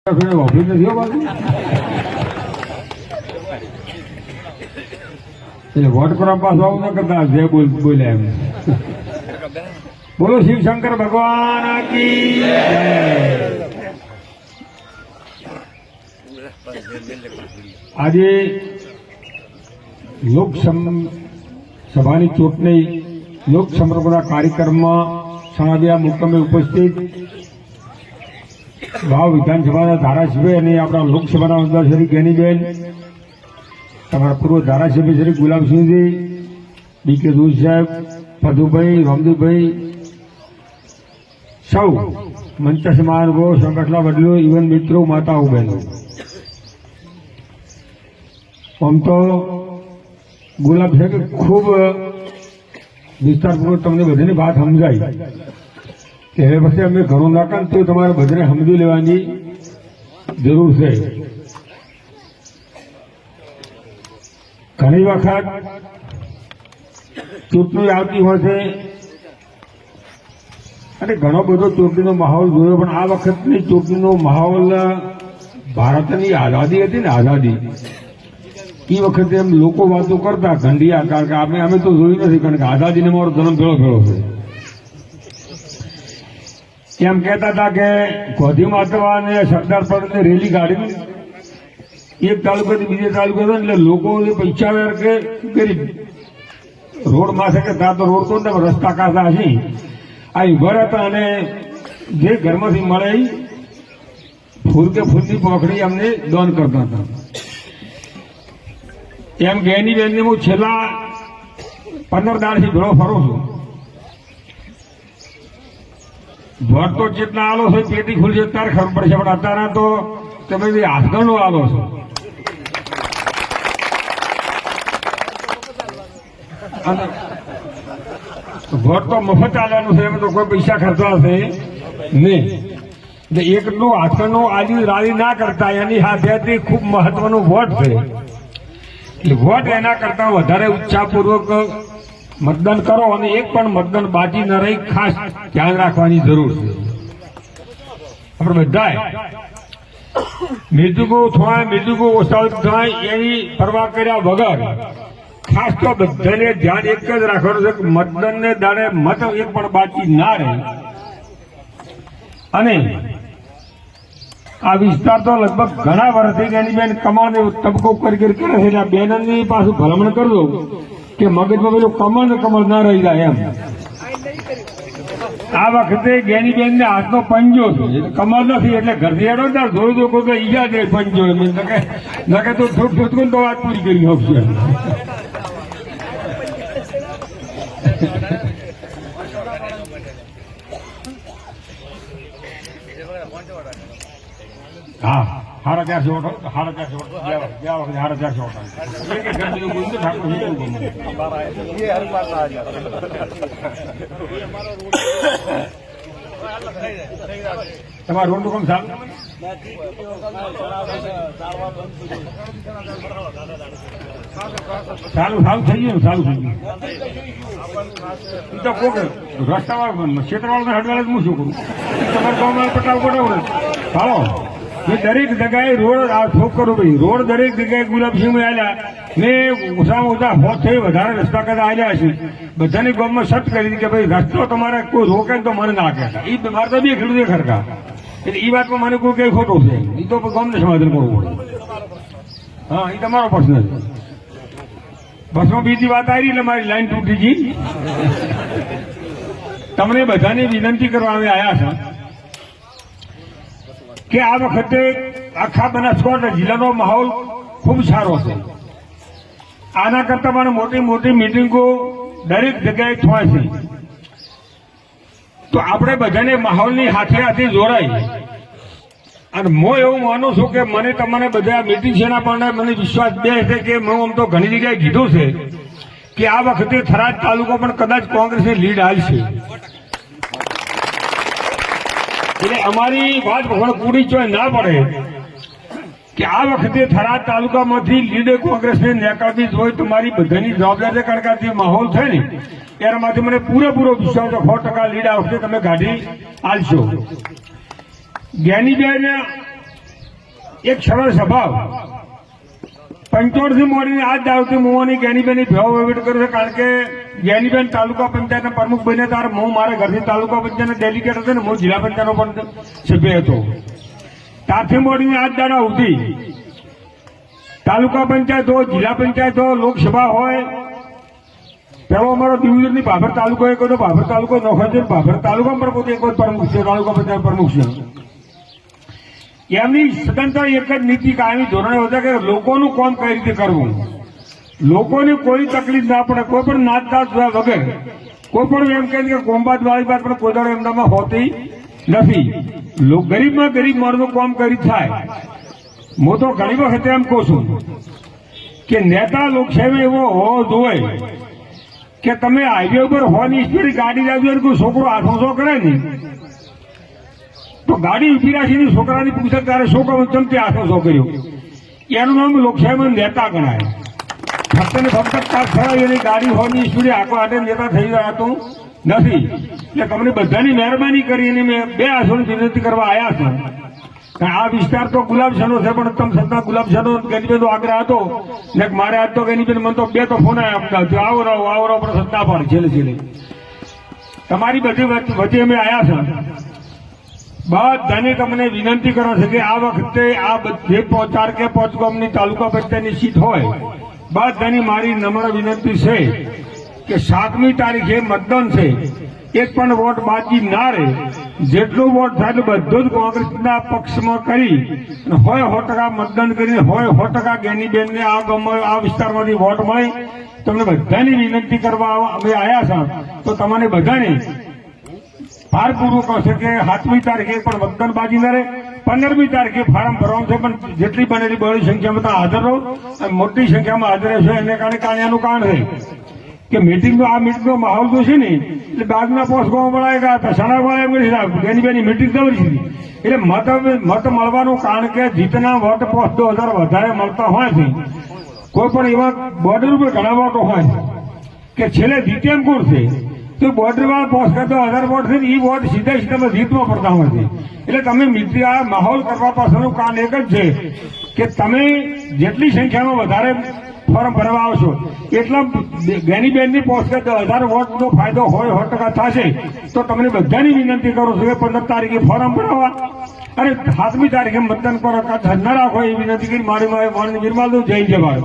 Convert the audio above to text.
Office નથી બાજુ એટલે વોટ કરવા પાછો આવું ન કરતા જે બોલ્યા એમ બોલો શિવ શંકર ભગવાન કી જય। આજે લોકસભાની ચૂંટણી લોક સમર્પણના કાર્યક્રમમાં સણાબિયા મુકામે ઉપસ્થિત વાવ વિધાનસભાના ધારાસભ્ય અને આપણા લોકસભાના ઉમેદવાર શ્રી જ્ઞાનીબેન, તમારા પૂર્વ ધારાસભ્ય શ્રી ગુલાબસિંહજી, ડીકે દૂધ સાહેબ, પદુભાઈ, રામદેવભાઈ, સૌ મંચસ્થ મહાનુભાવો, સંગઠનના વડીલો, ઇવન મિત્રો, માતાઓ, બહેનો, આમ તો ગુલાબ સાહેબ ખૂબ વિસ્તારપૂર્વક તમને બધાની વાત સમજાઈ કે હવે પછી અમે ઘણું નાખા તો તમારે બધાને સમજી લેવાની જરૂર છે। ઘણી વખત ચૂંટણી આવતી હોય છે અને ઘણો બધો ચૂંટણીનો માહોલ જોયો, પણ આ વખતની ચૂંટણીનો માહોલ ભારતની આઝાદી હતી ને, આઝાદી એ વખતે એમ લોકો વાતો કરતા ઘંડિયા, કારણ કે અમે તો જોયું નથી, કારણ કે આઝાદીને મારો જન્મ ભેળો છે। એમ કહેતા હતા કે ગોધી માતવા અને સરદાર પટેલની રેલી કાઢી એક તાલુકાથી બીજે તાલુકા એટલે લોકો પૈસા કે રોડ માથે કે ત્યાં તો રોડ તો ને રસ્તા કાઢતા હશે આ ઉભા હતા અને જે ઘરમાંથી મળે ફૂલ કે ફૂલની પોખડી અમને દાન કરતા હતા। એમ જ્ઞાનીબેનને હું છેલ્લા 15 દાડથી ભેળો ફરું છું। વોટ તો જેટલા આલો છે પેટી ખુલશે ત્યારે ખબર પડશે, પણ અત્યારે તો તમે હાથગણો આલો છો। વોટ તો મફત આલવાનું છે, એમ તો કોઈ પૈસા ખર્ચવા હશે નહીં। એકનું હાથગણો આજુ રાળી ના કરતા એની સાથે ખૂબ મહત્વનો વોટ છે, એટલે વોટ એના કરતા વધારે ઉત્સાહપૂર્વક મતદાન કરો અને એક પણ મતદાન બાકી ન રહી, ખાસ ધ્યાન રાખવાની જરૂર છે। આપણે બધાએ મૃત્યુકો થાય, મૃત્યુકો ઓછા થાય એની પરવા કર્યા વગર ખાસ તો બધાને ધ્યાન એક જ રાખવાનું છે કે મતદાનને દાડે મત એક પણ બાકી ના રહે। અને આ વિસ્તાર તો લગભગ ઘણા વર્ષથી એની બેન કમાને તબકો કરી કરે છે, એટલે આ બેનની પાછું ભલામણ કરજો કે મગજમાં પેલું કમળ ના રહી જાય એમ। આ વખતે જ્ઞાનીબેન ને હાથનો પંજો છે, કમળ નથી, એટલે ઘરથી હેડો ત્યાં જોયું તો કોઈ ઈજા દે પંજો નકે તો થોડું તો વાત પૂરી કરી આપશે। હા, 450 વોટ, 450 વોટ, ગયા વખતે 450 વોટ તમારું રોડ નું કામ સારું થઈ ગયું, ચાલુ થઈ ગયું તો કોક રસ્તાવાળા ક્ષેત્રવાળા હટવાળા હું શું કરું, તમારે ગામમાં પટાવ હાલો એ દરેક જગ્યાએ રોડ થોક કરો ભાઈ, રોડ દરેક જગ્યાએ ગુલાબસિંહ આવ્યા ને ઓછામાં ઓછા 100 થી વધારે રસ્તા કરતા આવ્યા છે। બધાની ગામમાં સર્ચ કરી કે ભાઈ રસ્તો તમારે કોઈ રોકે તો મને ના કહેતા, એ મારે તો બે ખેડૂત ખરકા, એટલે એ વાતમાં મને કોઈ કઈ ખોટું છે, એ તો ગામને સમાધાન કરવું પડે। હા, એ તમારો પ્રશ્ન છે। બસમાં બીજી વાત આવી એટલે મારી લાઈન તૂટી ગઈ। તમને બધાને વિનંતી કરવા અમે આવ્યા છે કે આ વખતે આખા બનાસકાંઠા જિલ્લાનો માહોલ ખૂબ સારો છે। આના કરતા પણ મોટી મોટી મિટિંગો દરેક જગ્યાએ થાય છે, તો આપણે બધાને માહોલની હાથે હાથે જોડાઈ અને હું એવું માનું છું કે મને તમને બધા મિટિંગ છે પણ મને વિશ્વાસ બે છે કે હું આમ તો ઘણી જગ્યાએ કીધું છે કે આ વખતે થરાદ તાલુકો પણ કદાચ કોંગ્રેસની લીડ આવશે, એટલે અમારી વાત પૂરી ચોય ના પડે કે આ વખતે થરાદ તાલુકામાંથી લીડ કોંગ્રેસને નેકાવી હોય તો મારી બધાની જવાબદારી, કારણ કે જે માહોલ છે ને એનામાંથી મને પૂરેપૂરો વિશ્વાસ 100% લીડ આ વખતે તમે કાઢી આલશો। જ્ઞાનીબેન એક સરળ સ્વભાવ 75 થી મોડીને આજ દાવથી મોવાની જ્ઞાનીબેનની ભેવ વહીવટ કર્યો છે. કારણ કે જ્ઞાનીબેન તાલુકા પંચાયતના પ્રમુખ બન્યા ત્યારે હું મારા ઘરથી તાલુકા પંચાયતના ડેલિગેટ હતો ને હું જિલ્લા પંચાયતનો પણ સભ્ય હતો. ત્યારથી મોડીને આજ દાડા સુધી તાલુકા પંચાયત હોય, જિલ્લા પંચાયત હોય, લોકસભા હોય, પેલો અમારો દિવજરની ભાભર તાલુકો એક હતો, ભાભર તાલુકો નોખો છે, ભાભર તાલુકા પર પોતે એક જ પ્રમુખ છે, તાલુકા પંચાયત પ્રમુખ છે. એમની સદંતર એક જ નીતિ કાયમી ધોરણે હતા કે લોકોનું કામ કઈ રીતે કરવું, લોકોને કોઈ તકલીફ ના પડે, કોઈ પણ નાતદાત વગર, કોઈ પણ એમ કહે કે કોમબાદ વાળી વાત પણ કોઈ દાડો એમનામાં હોતી નથી. ગરીબમાં ગરીબ માણસનું કામ કરી થાય. હું તો ઘણી વખત એમ કહું છું કે નેતા લોકશાહી એવો હોવો જોઈએ કે તમે હાઈવે ઉપર 100 ની સ્પીડ ગાડી લાવી હોય, કોઈ છોકરો હાથો કરે ને તો ગાડી ઉભી રાખીને છોકરાની પૂછે ત્યારે છોકરો ચમચે હાથો કર્યો, એનું નામ લોકશાહીમાં નેતા ગણાય. ફક્ત ને ફક્ત કાર ખરાબ એની ગાડી 100 ની સ્પીડે આખો હાથે નેતા થઈ જતું નથી. એટલે તમને બધાની મહેરબાની કરીને મેં 2 હાથોની વિનંતી કરવા આવ્યા છે. આ વિસ્તાર તો ગુલાબશાનો છે, પણ તમે છતાં ગુલાબશાનો ગેનીબેન નો આગ્રહ હતો ને મારે આજ તો ગેનીબેન મને તો 2 તો ફોન આવ્યા, આવો રહો પણ સત્તા પાડ છેલ્લે છેલ્લે તમારી બધી વચ્ચે અમે આવ્યા છે. બધાને તમને વિનંતી કરો છે કે આ વખતે આ જે 4 કે 5 ગામની તાલુકા પંચાયતની સીટ હોય, બધાની મારી નમ્ર વિનંતી છે કે 7મી તારીખે મતદાન છે. એક પણ વોટ બાકી ના રહે. જેટલો વોટ થાય એટલું બધું જ કોંગ્રેસના પક્ષમાં કરી 100% મતદાન કરીને 100% જ્ઞાનીબેનને આ ગામમાં આ વિસ્તારમાંથી વોટ મળે. તમને બધાની વિનંતી કરવા અમે આવ્યા છે. તો તમને બધાને ભારપૂર્વક કહે છે કે 7મી તારીખે પણ મતદાન બાજી ના રહે. 15મી તારીખે ફોર્મ ભરવાનું છે, પણ જેટલી બનેલી બહોળી સંખ્યામાં તો હાજર રહો અને મોટી સંખ્યામાં હાજર રહેશો. એને કારણે એનું કારણ છે કે આ મીટિંગનો માહોલ તો છે ને એટલે બાગના પોસ્ટ ગોવા મળાય ગયા સણા મળાય ગેનીબેનની મીટિંગ દવરી હતી. એટલે મત મળવાનું કારણ કે જીતના વોટ પોસ્ટ 2000 વધારે મળતા હોય છે. કોઈ પણ એવા બોર્ડર ઉપર ઘણા વોટો હોય છે કે છેલ્લે જીતે એમ કોણ છે તો બોર્ડર વાળા પોસ્ટ કરતા 1000 વોટ છે ને એ વોટ સીધા સીધા જીતમાં પડતા હોય છે. એટલે તમે મિત્ર આ માહોલ કરવા પાછળનું કારણ એક જ છે કે તમે જેટલી સંખ્યામાં વધારે ફોર્મ ભરવા આવશો એટલા જ્ઞાનીબેનની પોસ્ટ કે 1000 વોટનો ફાયદો હોય 100% થશે. તો તમને બધાની વિનંતી કરું છું કે 15 તારીખે ફોર્મ ભરવા અને 7મી તારીખે મતદાન કરો ન રાખો એ વિનંતી કરી મારી નિર્માલ જય જવાહર.